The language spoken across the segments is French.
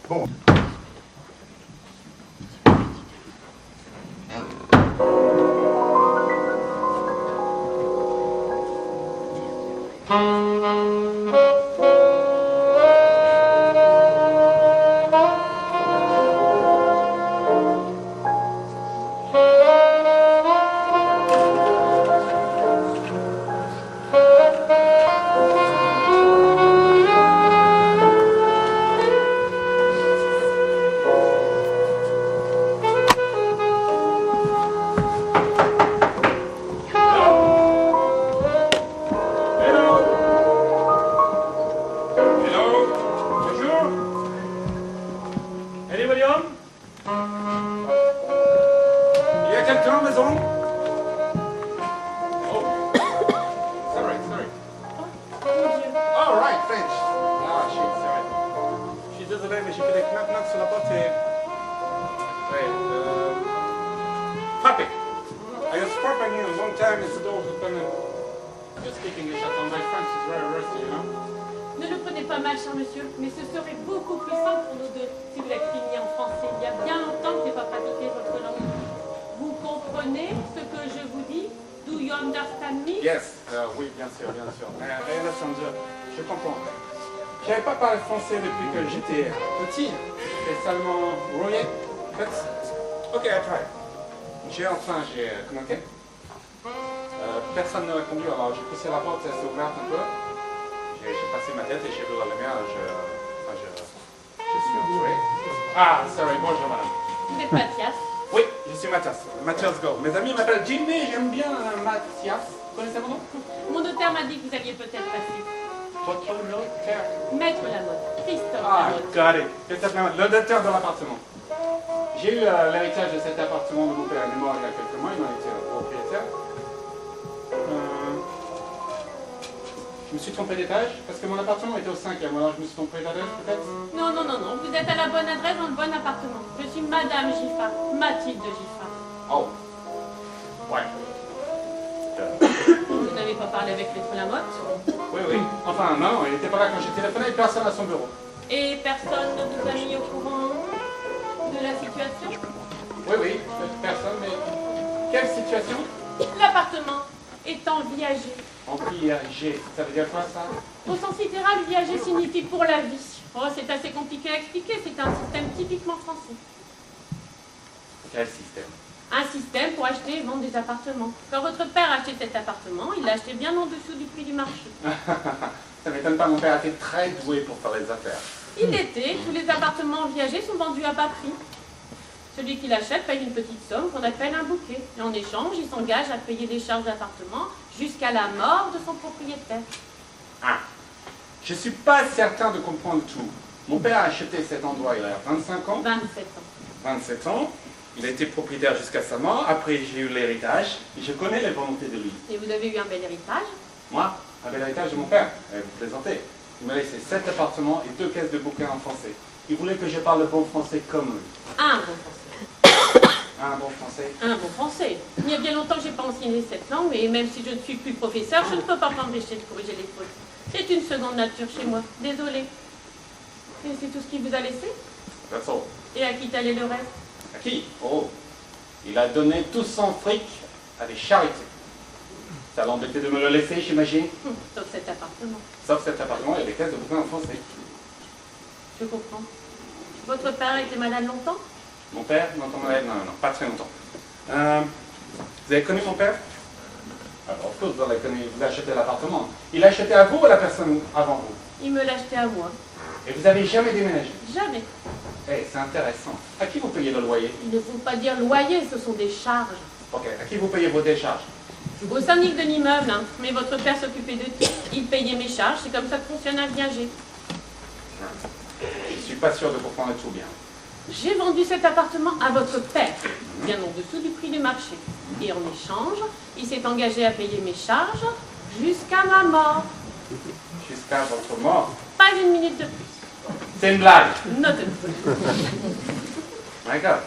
Bon. Depuis que j'étais petit, c'est seulement Royer. Ok, I try. Comment personne n'a répondu, alors j'ai poussé la porte, elle s'est ouverte un peu. J'ai passé ma tête et j'ai vu la lumière, je suis entré. Ah, sorry, bonjour madame. Vous êtes Mathias? Oui, je suis Mathias. Mathias Go. Mes amis m'appellent Jimmy, j'aime bien Mathias. Vous connaissez mon nom? Mon notaire m'a dit que vous alliez peut-être passer. Votre notaire? Maître Lamotte, Christophe Lamotte. Got it. Christophe Lamotte, le notaire de l'appartement. J'ai eu l'héritage de cet appartement de mon père. Il est mort il y a quelques mois, il en était le propriétaire. Je me suis trompé d'étage parce que mon appartement était au 5e, alors je me suis trompé d'adresse peut-être? Non, vous êtes à la bonne adresse dans le bon appartement. Je suis Madame Giffard, Mathilde Giffard. Oh. Ouais. Vous n'avez pas parlé avec Maître Lamotte? Oui. Enfin, non, il n'était pas là quand j'ai téléphoné et personne à son bureau. Et personne ne vous a mis au courant de la situation? Oui, personne, mais quelle situation? L'appartement est en viager. En viager, ça veut dire quoi ça? Au sens littéral, viager signifie pour la vie. Oh, c'est assez compliqué à expliquer, c'est un système typiquement français. Quel système? Un système pour acheter et vendre des appartements. Quand votre père a acheté cet appartement, il l'a acheté bien en dessous du prix du marché. Ça m'étonne pas, mon père était très doué pour faire les affaires. Il l'était, tous les appartements viagers sont vendus à bas prix. Celui qui l'achète paye une petite somme qu'on appelle un bouquet. Et en échange, il s'engage à payer des charges d'appartement jusqu'à la mort de son propriétaire. Ah, je suis pas certain de comprendre tout. Mon père a acheté cet endroit il y a 25 ans. 27 ans. 27 ans. Il a été propriétaire jusqu'à sa mort. Après, j'ai eu l'héritage. Et je connais les volontés de lui. Et vous avez eu un bel héritage? Moi, un bel héritage de mon père. Vous plaisantez. Il m'a laissé 7 appartements et 2 caisses de bouquins en français. Il voulait que je parle le bon français comme lui. Un bon français. Un bon français? Un bon français. Il y a bien longtemps que je n'ai pas enseigné cette langue, mais même si je ne suis plus professeur, je ne peux pas m'empêcher de corriger les fautes. C'est une seconde nature chez moi. Désolée. Et c'est tout ce qu'il vous a laissé? That's all. Et à qui est allé le reste? À qui? Oh, il a donné tout son fric à des charités. Ça l'embêtait de me le laisser, j'imagine. Sauf cet appartement. Sauf cet appartement et les caisses de bouquins en français. Je comprends. Votre père était malade longtemps? Mon père? Non, pas très longtemps. Vous avez connu mon père? Alors, of course, vous l'avez connu, vous avez acheté l'appartement. Il l'a acheté à vous ou à la personne avant vous? Il me l'a acheté à moi. Et vous n'avez jamais déménagé? Jamais. Eh, c'est intéressant. À qui vous payez le loyer? Il ne faut pas dire loyer, ce sont des charges. Ok, à qui vous payez vos décharges? Au syndic de l'immeuble, hein. Mais votre père s'occupait de tout. Il payait mes charges, c'est comme ça que fonctionne un viager. Je ne suis pas sûr de comprendre tout bien. J'ai vendu cet appartement à votre père, bien en dessous du prix du marché. Et en échange, il s'est engagé à payer mes charges jusqu'à ma mort. Jusqu'à votre mort? Pas une minute de plus. C'est une blague. Note-le. D'accord.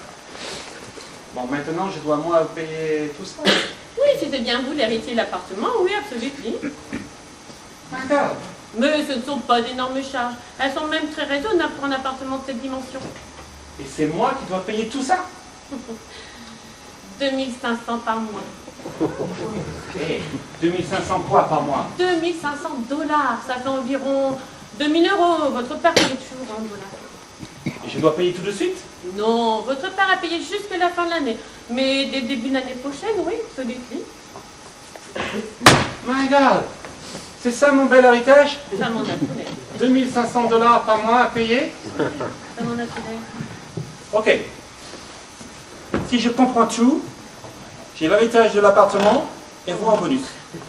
Bon, maintenant, je dois moi payer tout ça? Oui, c'était bien vous l'héritier de l'appartement, oui, absolument. D'accord. Mais ce ne sont pas d'énormes charges. Elles sont même très raisonnables pour un appartement de cette dimension. Et c'est moi qui dois payer tout ça? 2500 par mois. Eh, 2500 quoi par mois? 2500 $. Ça fait environ 2000 €. Votre père paye toujours en dollars. Et je dois payer tout de suite? Non, votre père a payé jusqu'à la fin de l'année. Mais dès le début de l'année prochaine, oui, celui-ci. My God! C'est ça mon bel héritage? Ça m'en a coulé. 2500 $ par mois à payer? Ça m'en a coulé. Ok. Si je comprends tout, j'ai l'héritage de l'appartement et vous en bonus.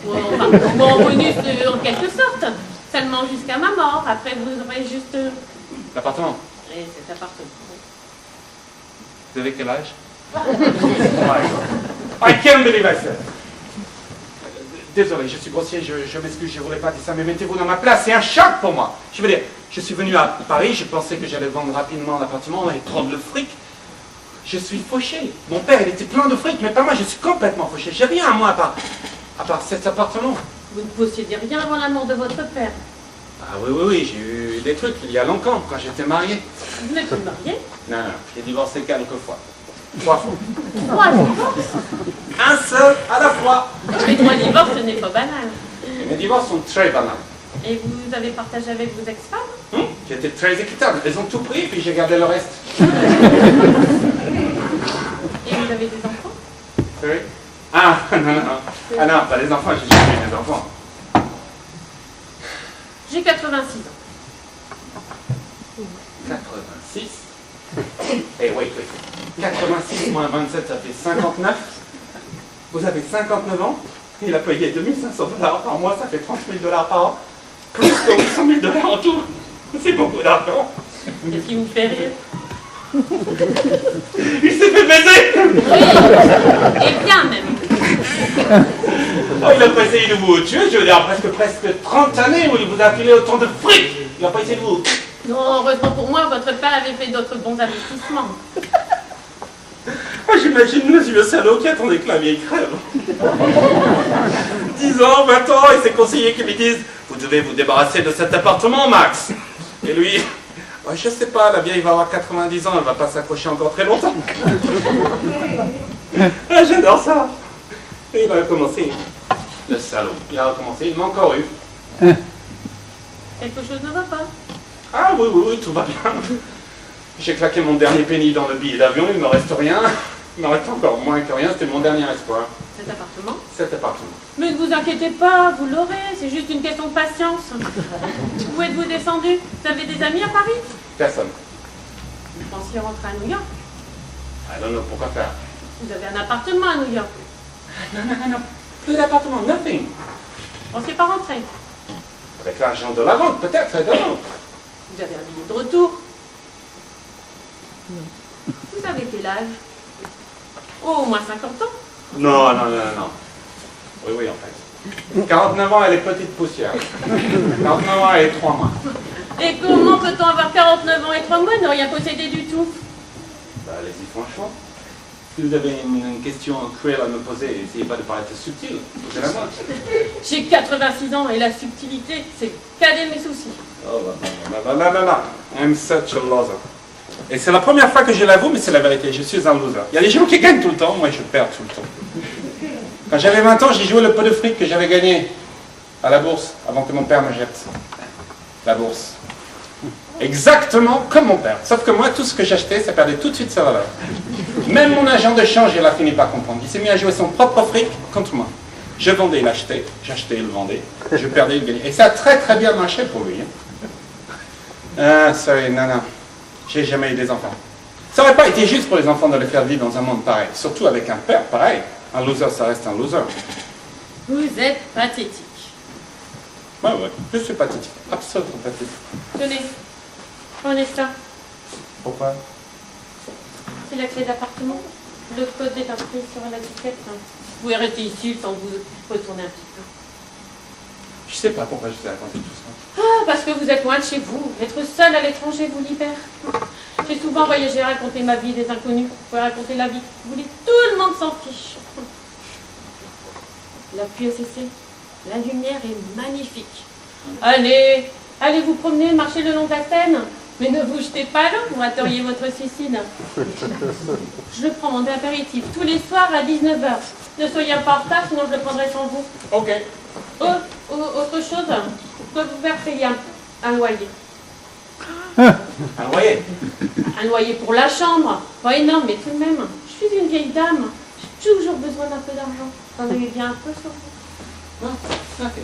Bon, enfin, bon, en bonus, en quelque sorte. Seulement jusqu'à ma mort. Après, vous aurez juste... L'appartement? Et cet appartement. Vous avez quel âge? I can't believe I said. Désolé, je suis grossier, je m'excuse, je ne voulais pas dire ça, mais mettez-vous dans ma place, c'est un choc pour moi. Je veux dire, je suis venu à Paris, je pensais que j'allais vendre rapidement l'appartement et prendre le fric. Je suis fauché. Mon père, il était plein de fric, mais pas moi, je suis complètement fauché. J'ai rien à moi à part cet appartement. Vous ne possédez rien avant la mort de votre père. Ah oui, j'ai eu des trucs il y a longtemps, quand j'étais marié. Vous n'êtes plus marié? Non, j'ai divorcé quelques fois. 3 fois. 3 divorces? Un seul à la fois. Les 3 divorces, ce n'est pas banal. Et mes divorces sont très banals. Et vous avez partagé avec vos ex-femmes? J'étais très équitable. Elles ont tout pris, puis j'ai gardé le reste. Et vous avez des enfants? Oui. Ah, non. Ah non, pas des enfants, j'ai jamais eu des enfants. J'ai 86 ans. 86? Eh, wait. 86 moins 27, ça fait 59. Vous avez 59 ans. Il a payé 2500 $ par mois, ça fait 30 000 $ par an. Plus que 800 000 $ en tout. C'est beaucoup d'argent. Qu'est-ce qui vous fait rire? Il s'est fait baiser! Oui, et bien même. Oh, il n'a pas essayé de vous tuer, je veux dire, presque 30 années où il vous a filé autant de fric. Il n'a pas essayé de vous... Non, heureusement pour moi, votre père avait fait d'autres bons investissements. Oh, j'imagine monsieur salaud qui attendait que la vieille crève. 10 ans, 20 ans, et ses conseillers qui lui disent « Vous devez vous débarrasser de cet appartement, Max !» Et lui, oh, je sais pas, la vieille va avoir 90 ans, elle va pas s'accrocher encore très longtemps. Ah, j'adore ça. Et il a recommencé. Le salaud. Il a recommencé, il m'a encore eu. Quelque chose ne va pas. Ah oui, tout va bien. J'ai claqué mon dernier penny dans le billet d'avion, il ne me reste rien. Il me reste encore moins que rien, c'était mon dernier espoir. Cet appartement? Cet appartement. Mais ne vous inquiétez pas, vous l'aurez, c'est juste une question de patience. Où êtes-vous descendu? Vous avez des amis à Paris? Personne. Vous pensiez rentrer à New York? I don't know, pourquoi faire? Vous avez un appartement à New York. Non. Plus d'appartement, nothing. Vous ne pensez pas rentrer? Avec l'argent de la vente, peut-être, I don't know. Vous avez un billet de retour? Vous avez quel âge? Oh, au moins 50 ans? Non. Oui, en fait. 49 ans, elle est petite poussière. 49 ans et 3 mois. Et comment peut-on avoir 49 ans et 3 mois et ne rien posséder du tout? Bah, allez-y, franchement. Si vous avez une question cruelle à me poser, essayez pas de paraître subtil. Posez-la moi. J'ai 86 ans et la subtilité, c'est le cadet de mes soucis. Oh là. I'm such a loser. Et c'est la première fois que je l'avoue, mais c'est la vérité, je suis un loser. Il y a des gens qui gagnent tout le temps, moi je perds tout le temps. Quand j'avais 20 ans, j'ai joué le peu de fric que j'avais gagné à la bourse, avant que mon père me jette. La bourse. Exactement comme mon père. Sauf que moi, tout ce que j'achetais, ça perdait tout de suite sa valeur. Même mon agent de change, il a fini par comprendre. Il s'est mis à jouer son propre fric contre moi. Je vendais, il achetait. J'achetais, il vendait. Je perdais, il gagnait. Et ça a très très bien marché pour lui. Ah, sorry, non. J'ai jamais eu des enfants. Ça n'aurait pas été juste pour les enfants de les faire vivre dans un monde pareil. Surtout avec un père pareil. Un loser, ça reste un loser. Vous êtes pathétique. Ouais, je suis pathétique. Absolument pathétique. Tenez, prenez ça. Pourquoi? C'est la clé d'appartement. Le code est inscrit sur l'étiquette. Vous pouvez rester ici sans vous retourner un petit peu. Je sais pas pourquoi je vous ai raconté tout ça. Ah, parce que vous êtes loin de chez vous. Être seul à l'étranger vous libère. J'ai souvent voyagé, raconté ma vie des inconnus. Vous pouvez raconter la vie. Vous voulez, tout le monde s'en fiche. La pluie a cessé. La lumière est magnifique. Allez, allez vous promener, marcher le long de la Seine. Mais ne vous jetez pas l'eau, vous rateriez votre suicide. Je prends mon apéritif tous les soirs à 19h. Ne soyez pas en retard, sinon je le prendrai sans vous. Ok. Autre chose, je dois vous faire payer un loyer. Un loyer. Un loyer pour la chambre. Pas énorme, mais tout de même. Je suis une vieille dame. J'ai toujours besoin d'un peu d'argent. Vous en avez bien un peu sur vous. Ok.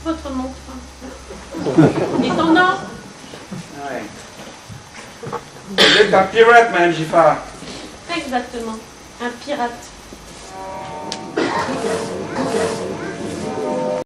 Votre montre. Descendant. Ouais. Vous êtes un pirate, Madame Giffard. Exactement. Un pirate.